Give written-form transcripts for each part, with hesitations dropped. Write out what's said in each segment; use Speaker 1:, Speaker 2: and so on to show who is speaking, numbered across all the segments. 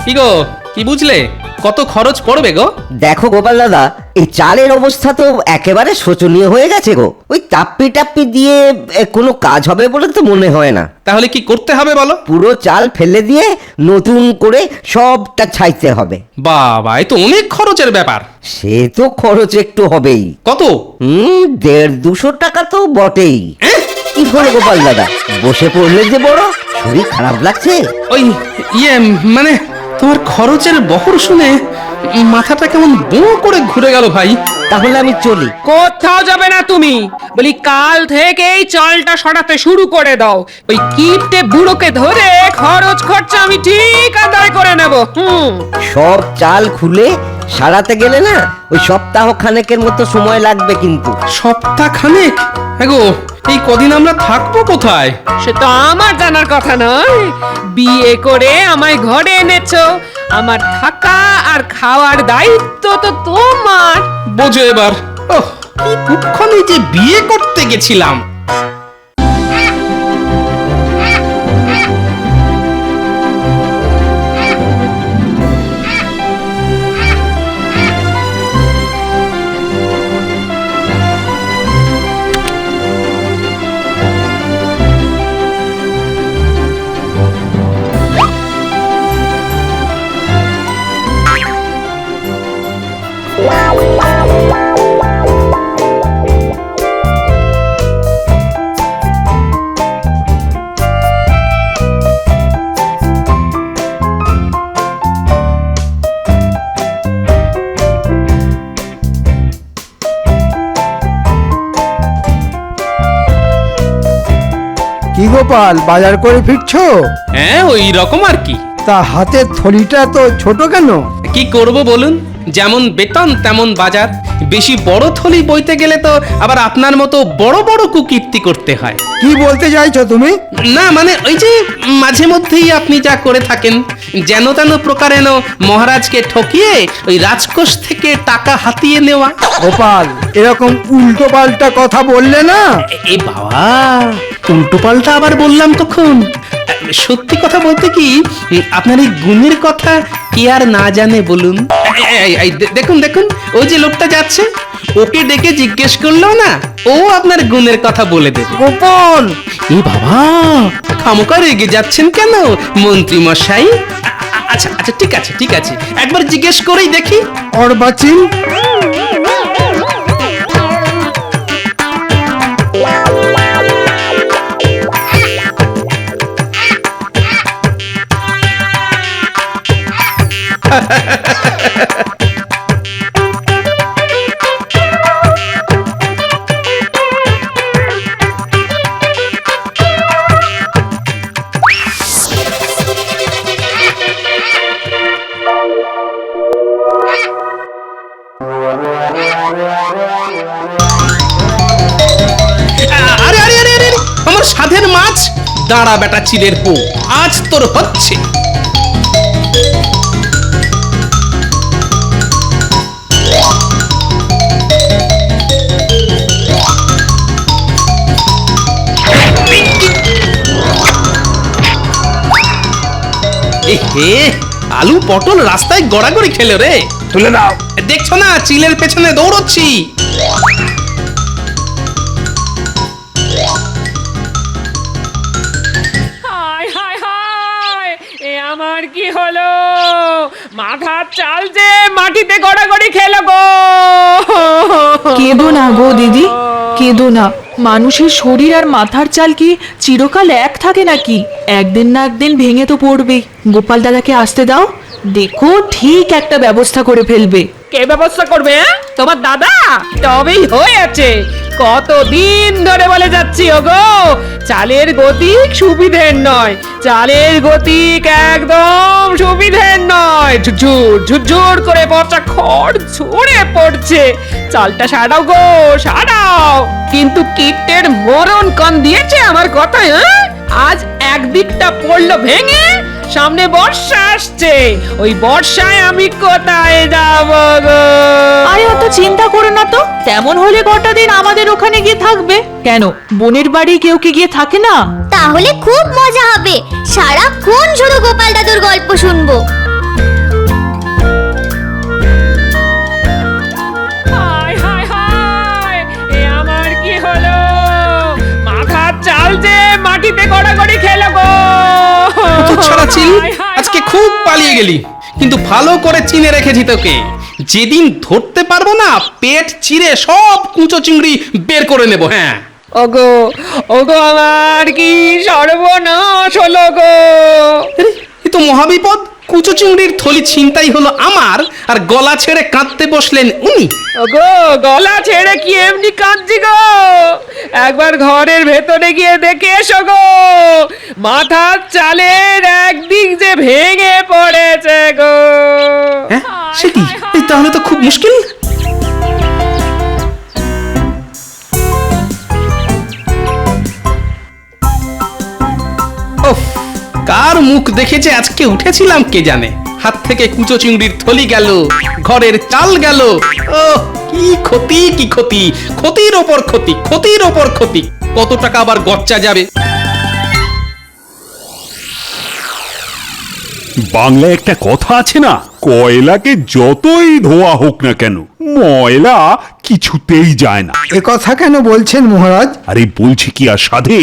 Speaker 1: কি গো, কি বুঝলে? কত খরচ পড়বে গো?
Speaker 2: দেখো গোপাল দাদা, এই চালের অবস্থা তো একেবারে শোচনীয় হয়ে গেছে গো। ওই টাপ্পি টাপ্পি দিয়ে কোনো কাজ হবে বলে তো মনে হয় না।
Speaker 1: তাহলে কি করতে হবে বলো?
Speaker 2: পুরো চাল ফেলে দিয়ে নতুন করে সবটা ছাইতে হবে।
Speaker 1: বাবা, এ তো অনেক খরচের ব্যাপার।
Speaker 2: সে তো খরচ একটু হবেই।
Speaker 1: কত?
Speaker 2: 150-200 টাকা তো বটেই। কি হলো গোপাল দাদা, বসে পড়লে যে বড়, শরীর খারাপ লাগছে?
Speaker 1: ওই মানে তোমার খরচের বহর শুনে মাথাটা কেমন বো করে ঘুরে গেল ভাই।
Speaker 2: তাহলে আমি চলি।
Speaker 3: কোথাও যাবে না তুমি, বলি কাল থেকেই চালটা সরাতে শুরু করে দাও। ওই কিপটে বুড়োকে ধরে খরচ খরচা আমি ঠিক আদায় করে নেব।
Speaker 2: সব চাল খুলে সারাতে গেলে না ওই সপ্তাহ খানেকের মতো সময় লাগবে কিন্তু।
Speaker 1: সপ্তাহ খানেক? হ্যাঁ গো, এই কদিন আমরা থাকবো কোথায়?
Speaker 3: সে তো আমার জানার কথা নয়। বিয়ে করে আমায় ঘরে এনেছো, আমার থাকা আর খাওয়ার দায়িত্ব তো তোমার।
Speaker 1: বোঝো এবার। ওহ, কি কুক্ষণে যে বিয়ে করতে গেছিলাম।
Speaker 4: কি গোপাল, বাজার করে ফিরছো?
Speaker 1: হ্যাঁ, ওই রকম আর কি।
Speaker 4: তা হাতের থলিটা তো ছোট কেন?
Speaker 1: কি করব বলুন, যেমন বেতন তেমন বাজার। বেশি বড় থলি বইতে গেলে তো আবার আপনার মতো বড় বড় কুকীর্তি করতে হয়।
Speaker 4: কি বলতে চাইছো তুমি?
Speaker 1: না মানে ওই যে মাঝে মধ্যেই আপনি যা করে থাকেন, যেন তেন প্রকারেণ মহারাজকে ঠকিয়ে ওই রাজকোষ থেকে টাকা হাতিয়ে নেওয়া।
Speaker 4: গোপাল, এরকম উল্টো পাল্টা কথা বললে না।
Speaker 1: এ বাবা, উল্টো পাল্টা আবার বললাম কখন? সত্যি কথা বলতে কি, আপনার এই গুণের কথা কে আর না জানে বলুন? দেখুন দেখুন, ওই যে লোকটা যাচ্ছে, ওকে ডেকে জিজ্ঞেস করলো না, ও আপনার গুণের কথা বলে দেবে।
Speaker 4: গোপাল,
Speaker 1: এ বাবা, খামোকা রেগে যাচ্ছেন কেন মন্ত্রী মশাই? আচ্ছা আচ্ছা, ঠিক আছে ঠিক আছে, একবার জিজ্ঞেস করেই দেখি।
Speaker 4: অর্বাচীন,
Speaker 1: আরে আরে আরে আরে, আমার সাধের মাছ! দাঁড়া বেটা চিলের পো, আজ তোর হচ্ছে। এহে, আলু পটল রাস্তায় গড়াগড়ি খেলো রে।
Speaker 4: তুলে দাও।
Speaker 1: দেখছো না, চিলের পেছনে দৌড়চ্ছি।
Speaker 3: হায় হায় হায়, এ আমার কি হলো? মাথার চাল যে মাটিতে গড়াগড়ি খেলো গো।
Speaker 5: কেঁদো না গো দিদি, কেঁদো না। মানুষের শরীর আর মাথার চাল কি চিরকাল এক থাকে নাকি? একদিন না একদিন ভেঙে তো পড়বেই। গোপাল দাদাকে আসতে দাও, দেখো ঠিক একটা ব্যবস্থা করে ফেলবে।
Speaker 3: কে ব্যবস্থা করবে? তোমার দাদা? তবেই হয়েছে। কতদিন ধরে বলে যাচ্ছি ওগো, চালের গতিক সুবিধের নয়, চালের গতিক একদম সুবিধের নয়। ঝুরঝুর ঝুরঝুর করে পচা খড় ঝরে পড়ছে। চালটা সারাও গো, সারাও। কিন্তু কীটের মরণ কান দিয়েছে আমার কথায়। আজ একদিকটা পড়লো ভেঙে, সামনে বর্ষা আসছে, ওই বর্ষায় আমি কোথায় যাব গো?
Speaker 5: আরে অত চিন্তা করো না তো, তেমন হলে কটা দিন আমাদের ওখানে গিয়ে থাকবে। কেন, বোনের বাড়ি কেউ কি গিয়ে থাকে না?
Speaker 6: তাহলে খুব মজা হবে, সারাক্ষণ শুধু গোপাল দাদুর গল্প শুনবো।
Speaker 1: ছাড়া চিল, আজকে খুব পালিয়ে গেলি, কিন্তু ভালো করে চিনে রেখেছি তোকে। যেদিন ধরতে পারবো না, পেট চিরে সব কুঁচো চিংড়ি বের করে নেব। হ্যাঁ,
Speaker 3: ওগো ওগো আমার কি সর্বনাশ হলো গো।
Speaker 1: আরে, এ তো মহাবিপদ। কুচো চিংড়ির থলি ছিনতাই হলো আমার, আর গলা ছেড়ে কাঁদতে বসলেন উনি।
Speaker 3: ওগো গলা ছেড়ে কি এমনি কাঁদছি গো, একবার ঘরের ভেতরে গিয়ে দেখে এসো গো, মাথার চালের একদিক যে ভেঙে পড়েছে গো।
Speaker 1: হ্যাঁ, সে কি? এই তাহলে তো খুব মুশকিল। ওফ, কার মুখ দেখেছে আজকে উঠেছিলাম কে জানে। হাত থেকে কুচো চিংড়ির থলি গেল, ঘরের চাল গেল। ও কি ক্ষতি, কি ক্ষতি, ক্ষতির ওপর ক্ষতি, ক্ষতির ওপর ক্ষতি। কত টাকা আবার গচ্চা যাবে।
Speaker 6: বাংলায় একটা কথা আছে না, কয়লাকে যতই ধোয়া হোক না কেন ময়লা কিছুতেই যায় না।
Speaker 4: এ কথা কেন বলছেন মহারাজ?
Speaker 6: আরে বলছি কি আর সাধে,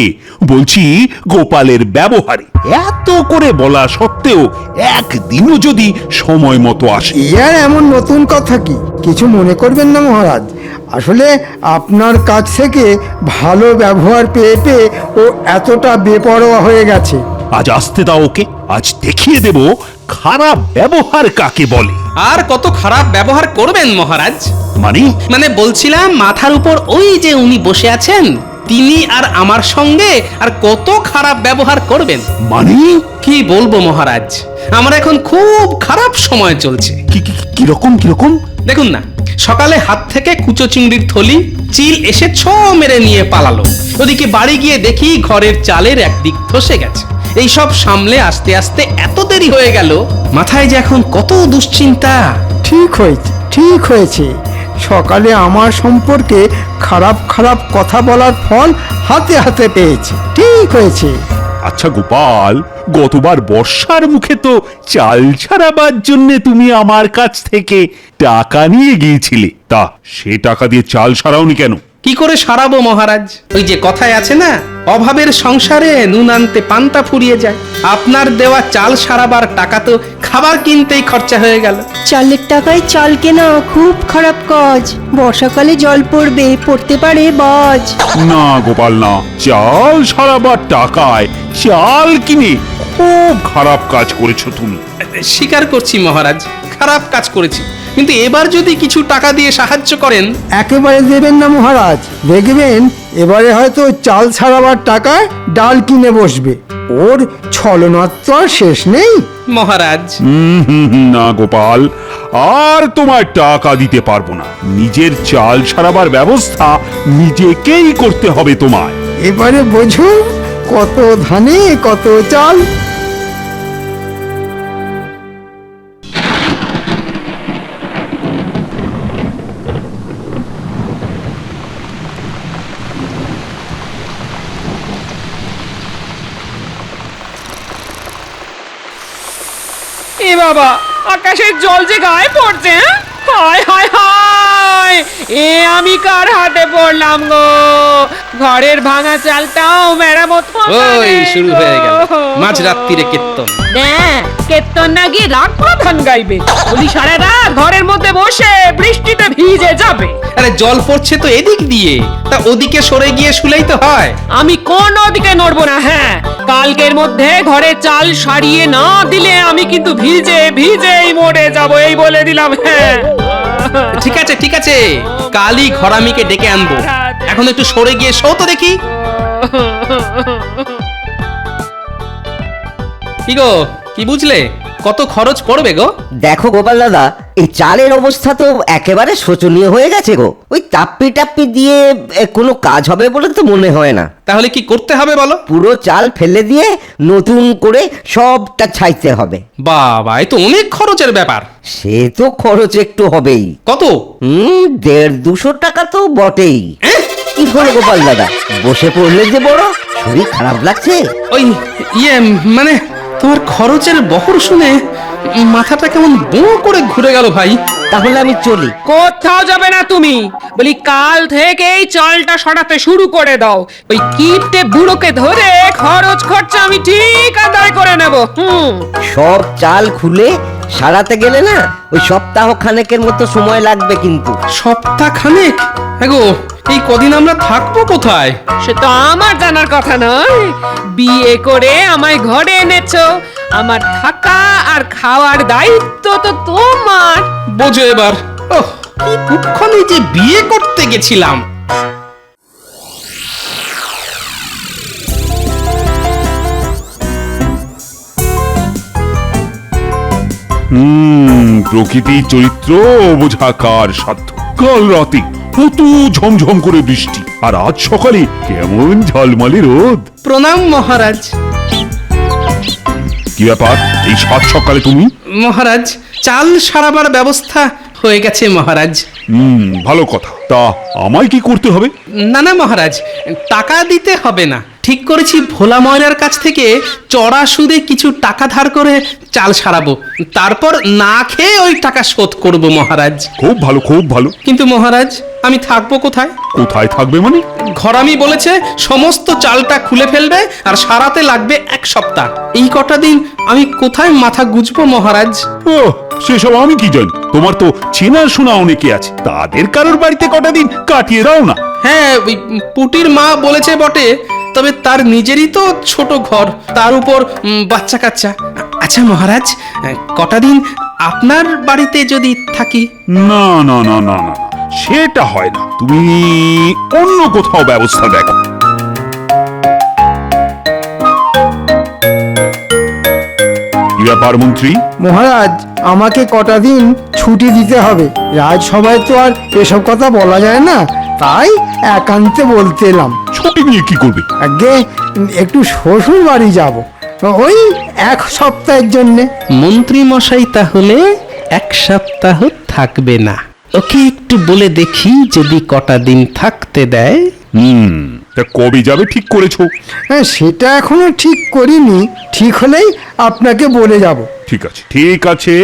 Speaker 6: বলছি গোপালের ব্যবহারে। এত করে বলা সত্ত্বেও একদিনও যদি সময় মতো আসে।
Speaker 4: এ আর এমন নতুন কথা কি? কিছু মনে করবেন না মহারাজ, আসলে আপনার কাছ থেকে ভালো ব্যবহার পেয়ে পেয়ে ও এতটা বেপরোয়া হয়ে গেছে।
Speaker 6: আজ আসতে দাও ওকে, আজ দেখিয়ে দেব খারাপ ব্যবহার কাকে বলে।
Speaker 1: আর কত খারাপ ব্যবহার করবেন মহারাজ?
Speaker 6: মানে
Speaker 1: বলছিলাম, মাথার উপর ওই যে উনি বসে আছেন, তিনি আর আমার সঙ্গে আর কত খারাপ ব্যবহার করবেন।
Speaker 6: মানে
Speaker 1: কি বলবো মহারাজ, আমার এখন খুব খারাপ সময় চলছে।
Speaker 6: কিরকম কিরকম?
Speaker 1: দেখুন না, সকালে হাত থেকে কুচো চিংড়ির থলি চিল এসে ছো মেরে নিয়ে পালালো। ওদিকে বাড়ি গিয়ে দেখি ঘরের চালের একদিক ধসে গেছে। এইসব সামলে আস্তে আস্তে এত দেরি হয়ে গেল, মাথায় যে এখন কত দুশ্চিন্তা।
Speaker 4: ঠিক হয়েছে, ঠিক হয়েছে। সকালে আমার সম্পর্কে খারাপ খারাপ কথা বলার ফল হাতে হাতে পেয়েছে। ঠিক হয়েছে।
Speaker 6: আচ্ছা গোপাল, গতবার বর্ষার মুখে তো চাল ছাড়াবার জন্য তুমি আমার কাছ থেকে টাকা নিয়ে গিয়েছিলে, তা সে টাকা দিয়ে চাল সারাওনি কেন?
Speaker 1: কি করে সারাবো মহারাজ? ওই যে কথায় আছে না, অভাবের সংসারে নুন আনতে পান্তা ফুরিয়ে যায়। আপনার দেওয়া চাল সারাবার টাকা তো খাবার কিনতেই খরচা হয়ে গেল।
Speaker 7: চালের টাকায় চাল কেনা খুব খারাপ কাজ। বর্ষাকালে জল পড়বে, পড়তে পারে বাজ।
Speaker 6: না গোপাল না, চাল সারাবার টাকায় চাল কিনে খুব খারাপ কাজ করেছো তুমি।
Speaker 1: স্বীকার করছি মহারাজ, খারাপ কাজ করেছি, কিন্তু এবার যদি কিছু টাকা দিয়ে সাহায্য করেন।
Speaker 4: একেবারে দেবেন না মহারাজ, দেখবেন এবারে হয়তো চাল ছাড়াবার টাকায় ডাল কিনে বসবে। ওর ছলনার তো আর শেষ নেই।
Speaker 1: মহারাজ,
Speaker 6: না গোপাল, আর তোমার টাকা দিতে পারবো না। নিজের চাল সারাবার ব্যবস্থা নিজেকেই করতে হবে তোমায়।
Speaker 4: এবারে বোঝো, কত ধানে কত চাল।
Speaker 3: এ বাবা, আকাশের জল যে গায়ে পড়ছে। হ্যাঁ, হায় হায় হায়, এ আমি কার হাতে পড়লাম গো? ঘরের ভাঙা চালটাও মেরামত
Speaker 1: ওই শুরু হয়ে গেল মাঝরাত্রিরে কীর্তন।
Speaker 3: কীর্তন না গিয়ে রাগ প্রধান গাইবে। বলি সারা রাত ঘরের মধ্যে বসে বৃষ্টিতে ভিজে যাবে।
Speaker 1: আরে জল পড়ছে তো এদিক দিয়ে, তা ওদিকে সরে গিয়ে শুলেই তো হয়।
Speaker 3: আমি কোন দিকে নড়বো না। হ্যাঁ, কালকের মধ্যে ঘরে চাল সারিয়ে না দিলে আমি কিন্তু ভিজে ভিজেই মরে যাব, এই বলে দিলাম। হ্যাঁ,
Speaker 1: ঠিক আছে ঠিক আছে, কালই ঘরামিকে ডেকে আনবো। এখন একটু সরে গিয়ে শো তো দেখি। কি গো, কি বুঝলে? কত খরচ পড়বে গো?
Speaker 2: দেখো গোপাল দাদা, এই চালের অবস্থা তো একেবারে শোচনীয় হয়ে গেছে গো। ওই টাপ্পি টাপ্পি দিয়ে কোনো কাজ হবে বলে তো মনে হয় না।
Speaker 1: তাহলে কি করতে হবে বলো?
Speaker 2: পুরো চাল ফেলে দিয়ে নতুন করে সবটা ছাইতে হবে।
Speaker 1: বাবা, এ তো অনেক খরচের ব্যাপার।
Speaker 2: সে তো খরচ একটু হবেই।
Speaker 1: কত?
Speaker 2: 150-200 টাকা তো বটেই। কি হলো গোপাল দাদা, বসে পড়লে যে বড় শরীর খারাপ লাগছে?
Speaker 1: ওই ইয়ে মানে তোমার খরচের বহর শুনে মাথাটা কেমন বোঁ করে ঘুরে গেল ভাই।
Speaker 2: তাহলে আমি চলি।
Speaker 3: কোথাও যাবে না তুমি, বলি কাল থেকেই চালটা সরাতে শুরু করে দাও। ওই কিপটে বুড়োকে ধরে খরচ খরচা আমি ঠিক আদায় করে নেব।
Speaker 2: সব চাল খুলে সারাতে গেলে না ওই সপ্তাহ খানেকের মতো সময় লাগবে কিন্তু।
Speaker 1: সপ্তাহ খানেক? গো, এই কদিন আমরা থাকবো কোথায়?
Speaker 3: সে তো আমার জানার কথা নয়। বিয়ে করে আমায় ঘরে এনেছো, আমার থাকা আর খাওয়ার দায়িত্ব তো তোমার।
Speaker 1: বোঝো এবার। ওহ, কি কুক্ষণে যে বিয়ে করতে গেছিলাম।
Speaker 6: প্রকৃতি চরিত্র বোঝা কার সাধ্য। কাল রাতে কত ঝমঝম করে বৃষ্টি, আর আজ সকালে কেমন ঝলমলে রোদ।
Speaker 1: প্রণাম মহারাজ।
Speaker 6: কি ব্যাপার এই সাত সকালে তুমি?
Speaker 1: মহারাজ, চাল সারাবার ব্যবস্থা হয়ে গেছে মহারাজ।
Speaker 6: ভালো কথা। তা আমায় কি করতে হবে?
Speaker 1: না না মহারাজ, টাকা দিতে হবে না। ঠিক করেছি ভোলা ময়রার কাছ থেকে চড়া সুদে কিছু টাকা ধার করে চাল সারাবো, তারপর না খেয়ে ওই টাকা শোধ করব মহারাজ।
Speaker 6: খুব ভালো, খুব ভালো।
Speaker 1: কিন্তু মহারাজ, আমি থাকবো কোথায়?
Speaker 6: কোথায় থাকবে মানে?
Speaker 1: ঘরামি বলেছে সমস্ত চালটা খুলে ফেলবে আর সারাতে লাগবে 1 সপ্তাহ। এই কটা দিন আমি কোথায় মাথা গুজবো মহারাজ?
Speaker 6: ও, সেসব আমি কি জানি। তোমার তো চেনা শোনা অনেকে আছে, তাদের কারোর বাড়িতে কটা দিন কাটিয়ে দাও না।
Speaker 1: হ্যাঁ, ওই পুটির মা বলেছে বটে, তবে তার নিজেরই তো ছোট ঘর, তার উপর বাচ্চা কাচ্চা। আচ্ছা মহারাজ, কটা দিন আপনার বাড়িতে যদি থাকি?
Speaker 6: না না না না না, সেটা হয় না। তুমি অন্য কোথাও ব্যবস্থা দেখো। কি ব্যাপার মন্ত্রী?
Speaker 4: মহারাজ, আমাকে কটা দিন ছুটি দিতে হবে। রাজসভায় তো আর এসব কথা বলা যায় না, তাই একান্তে বলতে এলাম।
Speaker 6: ছুটি নিয়ে কি করবে?
Speaker 4: আগে একটু শ্বশুর বাড়ি যাব, ওই 1 সপ্তাহের জন্যে।
Speaker 1: মন্ত্রী মশাই তাহলে 1 সপ্তাহ থাকবে না। ওকে একটু বলে দেখি যদি কটা দিন থাকতে দেয়।
Speaker 6: তা কবে যাবে ঠিক করেছো?
Speaker 4: হ্যাঁ, সেটা এখনো ঠিক করিনি। ঠিক হলেই আপনাকে বলে যাব।
Speaker 6: ঠিক আছে, ঠিক আছে।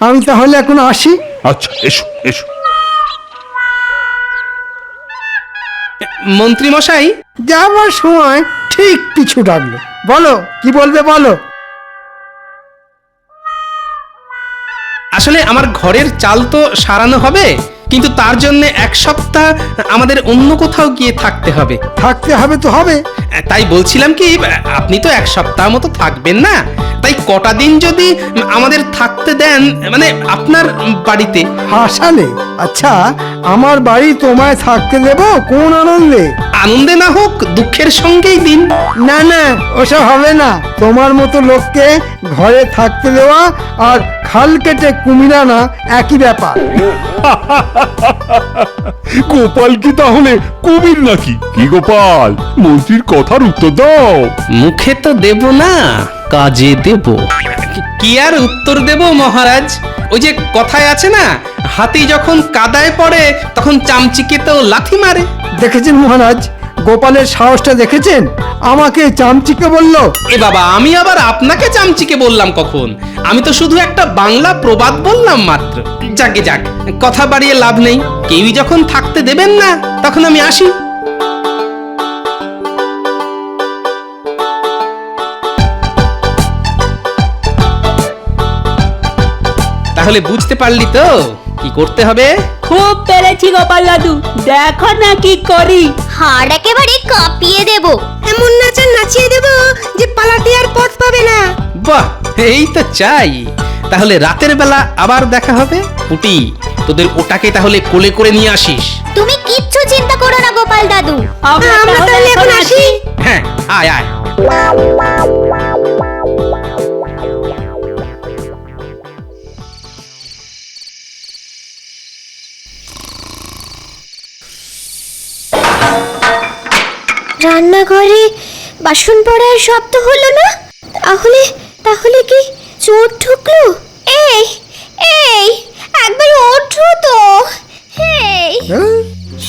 Speaker 4: আমি তাহলে এখন আসি।
Speaker 6: আচ্ছা, এসো এসো।
Speaker 1: মন্ত্রী মশাই,
Speaker 4: যাবার সময় ঠিক পিছু ডাকলো। বলো, কি বলবে বলো।
Speaker 1: আসলে আমার ঘরের চাল তো সারানো হবে, কিন্তু তার জন্য 1 সপ্তাহ আমাদের অন্য কোথাও গিয়ে থাকতে হবে।
Speaker 4: থাকতে হবে তো হবে।
Speaker 1: তাই বলছিলাম কি, আপনি তো 1 সপ্তাহ মতো থাকবেন না, তাই কটা দিন যদি আমাদের থাকতে দেন, মানে আপনার বাড়িতে।
Speaker 4: হাসালে? আচ্ছা, আমার বাড়ি তোমায় থাকতে দেব কোন আনন্দে?
Speaker 1: আনন্দে না হোক, দুঃখের সঙ্গেই দিন।
Speaker 4: না না, ওসব হবে না। তোমার মতো লোককে ঘরে থাকতে দেওয়া আর খাল কেটে কুমির আনা একই ব্যাপার।
Speaker 6: গোপাল কি তাহলে কুমির নাকি? কি গোপাল, মন্ত্রীর কথার উত্তর দাও।
Speaker 1: মুখে তো দেব না, কাজে দেব। কি আর উত্তর দেব মহারাজ? ওই যে কথায় আছে না, হাতি যখন কাদায় পড়ে তখন চামচিকেতেও লাথি মারে।
Speaker 4: দেখেছেন মহারাজ, গোপালের সাহসটা দেখেছেন? আমাকে চামচিকে বলল।
Speaker 1: এ বাবা, আমি আবার আপনাকে চামচিকে বললাম কখন? আমি তো শুধু একটা বাংলা প্রবাদ বললাম মাত্র। যাকে যাক, কথা বাড়িয়ে লাভ নেই। কেউই যখন থাকতে দেবেন না, তখন আমি আসি। তাহলে বুঝতে পারলি তো কি করতে হবে?
Speaker 7: খুব পেরেছি গোপাল দাদু, দেখো না কি করি।
Speaker 8: হাড় একেবারে কাঁপিয়ে দেব, এমন নাচা নাচিয়ে দেব যে পালাতে আর পথ পাবে না।
Speaker 1: বাহ, এই তো চাই। তাহলে রাতের বেলা আবার দেখা হবে। পুটি, তোদের ওটাকে তাহলে কোলে করে নিয়ে আসিস।
Speaker 8: তুমি কিচ্ছু চিন্তা করো না গোপাল দাদু,
Speaker 7: আমরা
Speaker 8: তাহলে এখন আসি।
Speaker 1: হ্যাঁ, আয় আয়।
Speaker 8: রান্নাঘরে বাসন পড়ার শব্দ হলো না? তাহলে তাহলে কি চোর ঢুকলো? এই এই একবার ওঠো তো। এই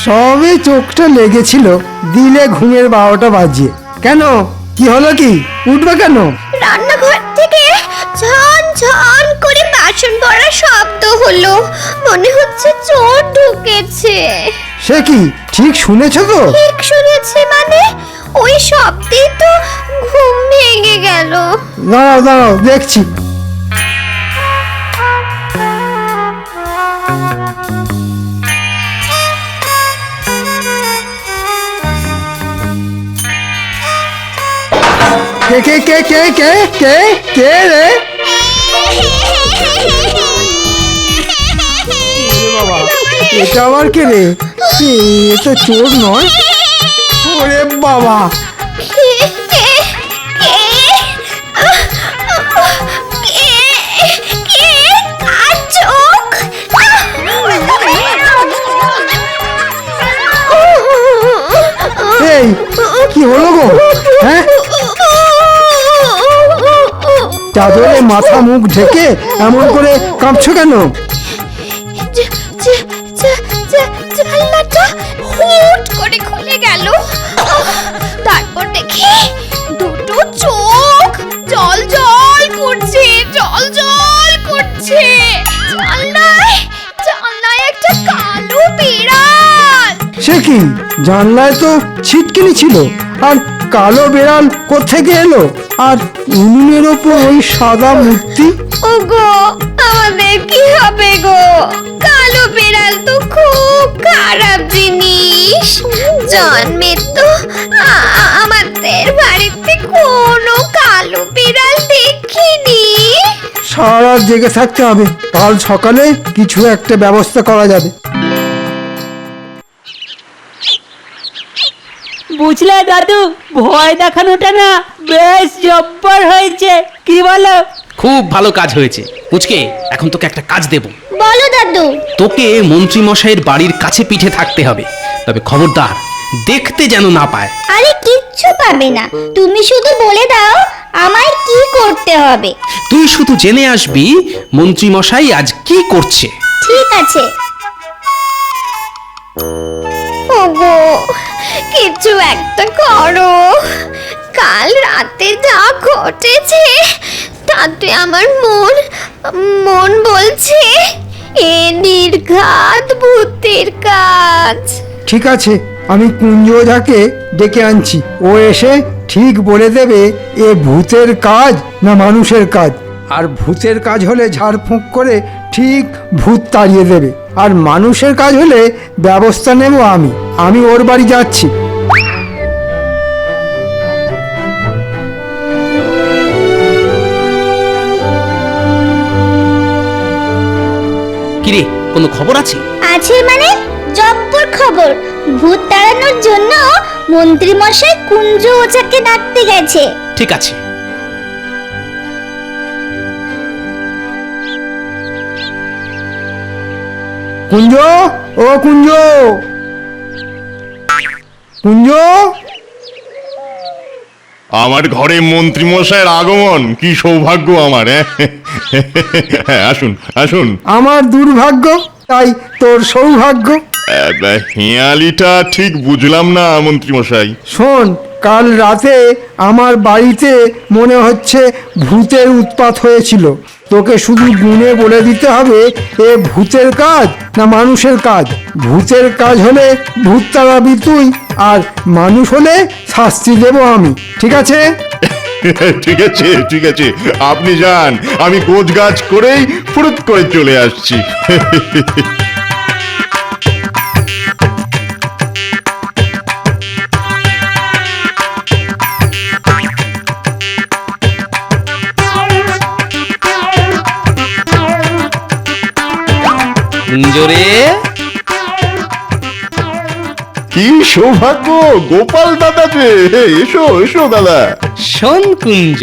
Speaker 4: সবে চোখটা লেগেছিল, দিলে ঘুমের 12টা বাজিয়ে। কেন, কি হলো কি? উঠবে কেন?
Speaker 8: রান্নাঘর থেকে ঝন করে বাসন পড়ার শব্দ হলো, মনে হচ্ছে চোর ঢুকেছে।
Speaker 4: সে কি ঠিক শুনেছো তো?
Speaker 8: ঠিক শুনেছি মানে? ওই শব্দেই তো ঘুম ভেঙে গেল।
Speaker 4: দাঁড়াও দাঁড়াও, দেখছি। কে কে কে কে কে কে কে রে? বাবা, এটা আবার কে রে? এ তো চোর নয়। ওরে বাবা, এই কি হলো গো? হ্যাঁ, চাদরে মাথা মুখ ঢেকে এমন করে কাঁপছো কেন?
Speaker 8: জানলাটা হুট করে খুলে গেল, তারপর দেখি দুটো চোখ জল জল করছে, জল জল করছে। জানলায় একটা কালো বিড়াল।
Speaker 4: সে কি, জানলায় তো ছিটকিনি ছিল, আর কালো বেড়াল কোত্থেকে এলো? আর উনুনের ওপর ওই সাদা মূর্তি।
Speaker 8: ওগো, আমাদের কি হবে গো? কালো বিড়াল তো খুব খারাপ জিনিস। জন্মে তো আমাদের বাড়িতে কোনো কালো বিড়াল দেখিনি।
Speaker 4: সারা রাত জেগে থাকতে হবে, কাল সকালে কিছু একটা ব্যবস্থা করা যাবে।
Speaker 7: বুঝলে দাদু, ভয় দেখানোটা না বেশ জব্বর হয়েছে, কি বলো?
Speaker 1: খুব ভালো কাজ হয়েছে পুচকে। এখন তোকে একটা কাজ দেব।
Speaker 8: বলো দাদু।
Speaker 1: তোকে মন্ত্রী মশাইয়ের বাড়ির কাছে পিঠে থাকতে হবে, তবে খবরদার দেখতে যেন না পায়।
Speaker 8: আরে কিচ্ছু পাবে না, তুমি শুধু বলে দাও আমায় কি করতে হবে।
Speaker 1: তুই শুধু জেনে আসবি মন্ত্রী মশাই আজ কি করছে।
Speaker 8: ঠিক আছে। ওগো, কিছু একটা করো। কাল রাতে যা ঘটেছে তাতে আমার মন বলছে এ নির্ঘাত ভূতের কাজ।
Speaker 4: ঠিক আছে, আমি কুঞ্জ ওঝাকে ডেকে আনছি। ও এসে ঠিক বলে দেবে এ ভূতের কাজ না মানুষের কাজ। আর ভূতের কাজ হলে ঝাড়ফুঁক করে ঠিক ভূত তাড়িয়ে দেবে, আর মানুষের কাজ হলে ব্যবস্থা নেব আমি ওর বাড়ি যাচ্ছি।
Speaker 1: কিরে, কোনো খবর আছে?
Speaker 8: আছে মানে? জব্বর খবর। ভূত তাড়ানোর জন্য মন্ত্রী মশাই কুঞ্জ ওঝাকে ডাকতে গেছে।
Speaker 1: ঠিক আছে।
Speaker 4: কুঞ্জ, ও কুঞ্জ, কুঞ্জ।
Speaker 9: আমার ঘরে মন্ত্রী মশাইয়ের আগমন, কি সৌভাগ্য আমার। হ্যাঁ, আসুন আসুন।
Speaker 4: আমার দুর্ভাগ্য, তাই তোর সৌভাগ্য।
Speaker 9: হেঁয়ালিটা ঠিক বুঝলাম না মন্ত্রী মশাই।
Speaker 4: শোন, কাল রাতে আমার বাড়িতে মনে হচ্ছে ভূতের উৎপাত হয়েছিল। তোকে শুধু গুণে বলে দিতে হবে এ ভূতের কাজ না মানুষের কাজ। ভূতের কাজ হলে ভূত তাড়াবি তুই, আর মানুষ হলে শাস্তি দেব আমি। ঠিক আছে?
Speaker 9: ঠিক আছে ঠিক আছে, আপনি যান, আমি গোছ গাছ করেই ফুরুত করে চলে আসছি।
Speaker 1: কুঞ্জরে,
Speaker 9: কি সৌভাগ্য, গোপাল দাদা যে। এসো এসো দাদা।
Speaker 1: শোন কুঞ্জ,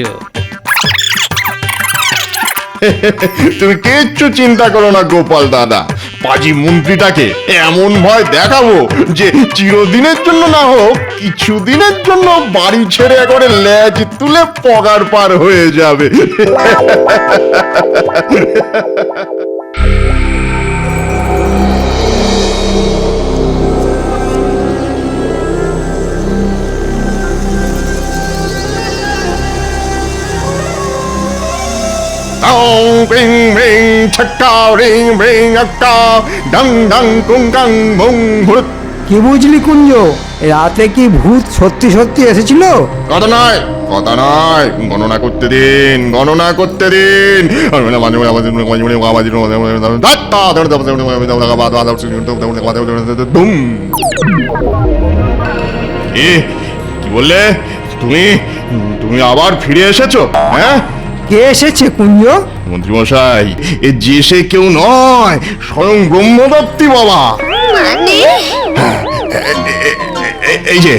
Speaker 9: তুমি কিচ্ছু চিন্তা করো না গোপাল দাদা। পাজি মন্ত্রীটাকে এমন ভয় দেখাবো যে চিরদিনের জন্য না হোক কিছুদিনের জন্য বাড়ি ছেড়ে একবারে লেজ তুলে পগার পার হয়ে যাবে। পিং বিং ছক্কা রিং বিং একটা ডং ডং কুং কাং বুং হুড়ুত।
Speaker 4: কি বুঝলি কুঞ্জ, রাতে কি ভূত সত্যি সত্যি এসেছিল?
Speaker 9: কথা নয়, কথা নয়, গণনা করতে দিন, গণনা করতে দিন। দুম। কি বললে তুমি? তুমি আবার ফিরে এসেছো? হ্যাঁ,
Speaker 4: কে এসেছে কুঞ্জ?
Speaker 9: মন্ত্রীমশাই, এ যে সে কেউ নয়, স্বয়ং ব্রহ্মদত্তি বাবা।
Speaker 8: মানে
Speaker 9: এই যে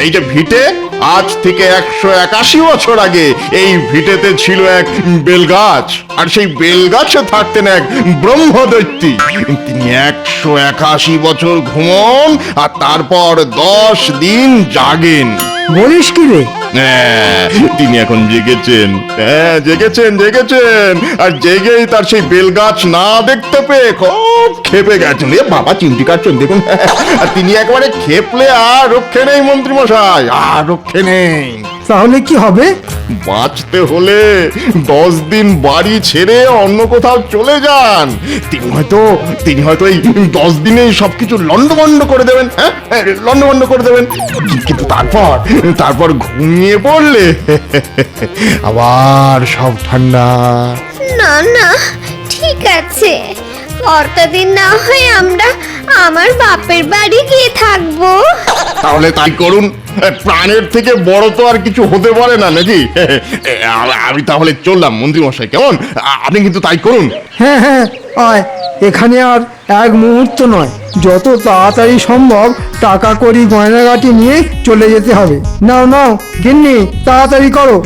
Speaker 9: এই যে ভিটে, আজ থেকে 181 বছর আগে এই ভিটেতে ছিল এক বেলগাছ, আর সেই বেলগাছে থাকতেন এক ব্রহ্মদৈত্যী। তিনি 181 বছর ঘুমন আর তারপর 10 দিন জাগেন।
Speaker 4: বলিস কি রে?
Speaker 9: হ্যাঁ, তিনি এখন জেগেছেন। হ্যাঁ, জেগেছেন, জেগেছেন। আর জেগেই তার সেই বেলগাছ না দেখতে পেয়ে খুব খেপে গেছেন। এ বাবা, চিমটি কাটছেন দেখুন। আর তিনি একবারে খেপলে আর রক্ষে নেই মন্ত্রীমশাই, আর রক্ষে নেই।
Speaker 4: তাহলে কি হবে?
Speaker 9: বাঁচতে হলে 10 দিন বাড়ি ছেড়ে অন্য কোথাও চলে যান। তিনি হয়তো এই 10 দিনেই সবকিছু লন্ডভন্ড করে দেবেন। হ্যাঁ, লন্ডভন্ড করে দেবেন। কিন্তু তারপর ঘুমিয়ে পড়লে আবার সব ঠান্ডা।
Speaker 8: না না, ঠিক আছে, দিন না হয় আমরা আমার বাপের বাড়ি গিয়ে থাকবো।
Speaker 9: তাহলে তাই করুন। প্রাণের থেকে বড় তো আর কিছু হতে পারে না, নাকি? আমি তাহলে চললাম মন্ত্রীমশাই, কেমন? আপনি কিন্তু তাই করুন।
Speaker 4: হ্যাঁ হ্যাঁ, আয়। এখানে আর এক মুহূর্ত নয়, যত তাড়াতাড়ি সম্ভব টাকা কড়ি গয়নাগাটি নিয়ে চলে যেতে হবে। নাও নাও গিন্নি, তাড়াতাড়ি করো।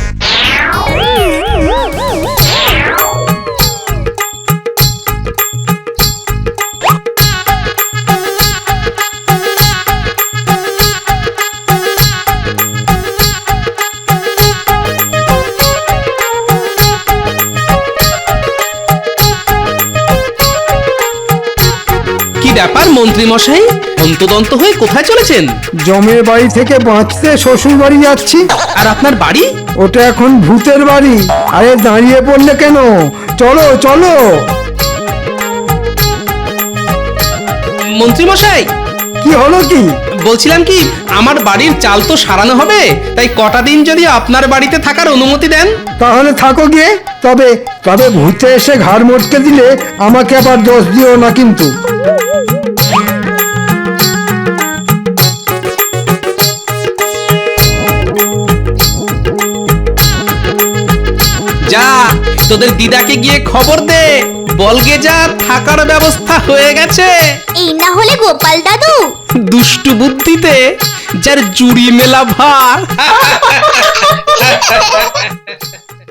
Speaker 1: কি ব্যাপার মন্ত্রী মশাই, অন্তদন্ত হয়ে কোথায় চলেছেন?
Speaker 4: জমের বাড়ি থেকে বাঁচতে শ্বশুর বাড়ি যাচ্ছি।
Speaker 1: আর আপনার বাড়ি?
Speaker 4: ওটা এখন ভূতের বাড়ি। আরে দাঁড়িয়ে পড়লে কেন? চলো চলো।
Speaker 1: মন্ত্রী মশাই,
Speaker 4: কি হলো কি?
Speaker 1: বলছিলাম কি, আমার বাড়ির চাল তো সারানো হবে, তাই কটা দিন যদি আপনার বাড়িতে থাকার অনুমতি দেন।
Speaker 4: তাহলে থাকো গিয়ে। তবে তবে ভূতে এসে ঘাড় মটকে দিলে আমাকে আবার দোষ দিও না কিন্তু।
Speaker 1: যা, তোদের দিদাকে গিয়ে খবর দে, বলগে যা থাকার ব্যবস্থা হয়ে গেছে।
Speaker 8: এই না হলে গোপাল দাদু
Speaker 1: দুষ্টু বুদ্ধিতে যার জুড়ি মেলা ভার।